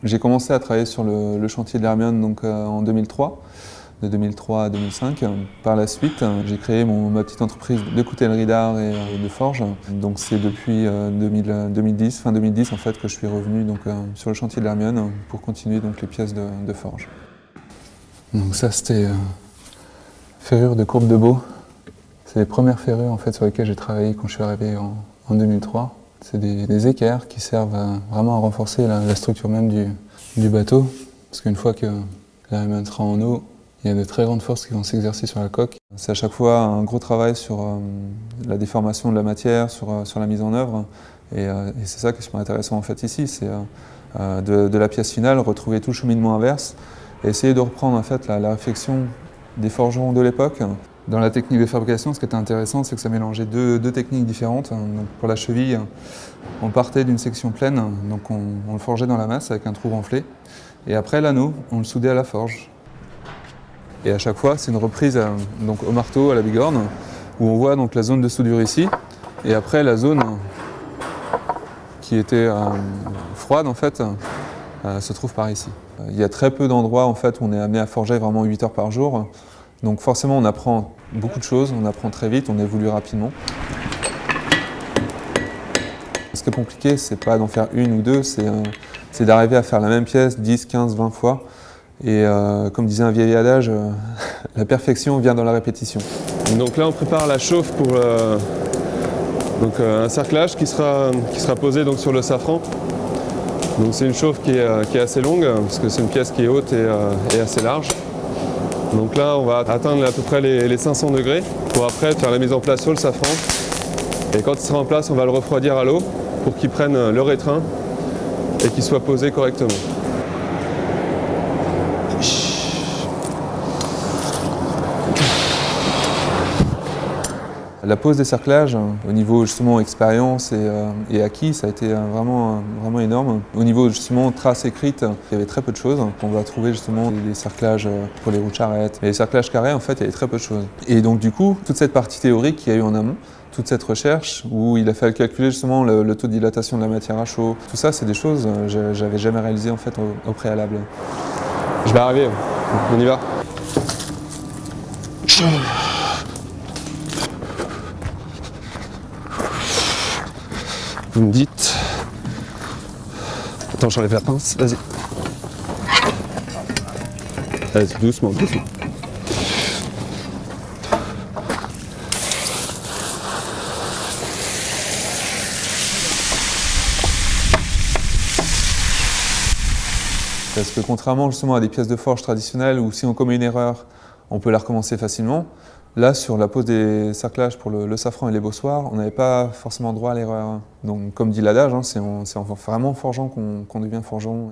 J'ai commencé à travailler sur le chantier de l'Hermione en 2003, de 2003 à 2005. Par la suite, j'ai créé ma petite entreprise de coutellerie d'art et de forge. Donc c'est depuis 2010, fin 2010 en fait, que je suis revenu sur le chantier de l'Hermione pour continuer les pièces de forge. Donc ça c'était ferrure de courbe de Beau. C'est les premières ferrures en fait, sur lesquelles j'ai travaillé quand je suis arrivé en 2003. C'est des équerres qui servent vraiment à renforcer la structure même du bateau. Parce qu'une fois que l'Hermione sera en eau, il y a de très grandes forces qui vont s'exercer sur la coque. C'est à chaque fois un gros travail sur la déformation de la matière, sur la mise en œuvre. Et c'est ça qui est super intéressant en fait ici, c'est de la pièce finale, retrouver tout le cheminement inverse et essayer de reprendre en fait la réflexion des forgerons de l'époque. Dans la technique de fabrication, ce qui était intéressant, c'est que ça mélangeait deux techniques différentes. Donc pour la cheville, on partait d'une section pleine, donc on le forgeait dans la masse avec un trou renflé. Et après l'anneau, on le soudait à la forge. Et à chaque fois, c'est une reprise au marteau, à la bigorne, où on voit la zone de soudure ici, et après la zone qui était froide en fait, se trouve par ici. Il y a très peu d'endroits en fait, où on est amené à forger vraiment 8 heures par jour. Donc forcément, on apprend beaucoup de choses, on apprend très vite, on évolue rapidement. Ce qui est compliqué, c'est pas d'en faire une ou deux, c'est d'arriver à faire la même pièce 10, 15, 20 fois. Et comme disait un vieil adage, la perfection vient dans la répétition. Donc là, on prépare la chauffe pour un cerclage qui sera posé sur le safran. Donc c'est une chauffe qui est assez longue, parce que c'est une pièce qui est haute et assez large. Donc là, on va atteindre à peu près les 500 degrés pour après faire la mise en place sur le safran. Et quand il sera en place, on va le refroidir à l'eau pour qu'il prenne le rétrain et qu'il soit posé correctement. La pose des cerclages, au niveau justement expérience et acquis, ça a été vraiment énorme. Au niveau justement traces écrites, il y avait très peu de choses. On va trouver justement des cerclages pour les roues de charrette. Mais les cerclages carrés, en fait, il y avait très peu de choses. Et donc du coup, toute cette partie théorique qu'il y a eu en amont, toute cette recherche où il a fallu calculer justement le taux de dilatation de la matière à chaud, tout ça, c'est des choses que j'avais jamais réalisées en fait au préalable. Je vais arriver, on y va. Vous me dites. Attends, j'enlève la pince, vas-y. Vas-y, doucement, doucement. Parce que contrairement justement à des pièces de forge traditionnelles où si on commet une erreur, on peut la recommencer facilement, là sur la pose des cerclages pour le safran et les bossoirs, on n'avait pas forcément droit à l'erreur. Donc comme dit l'adage, c'est vraiment forgeant qu'on devient forgeron.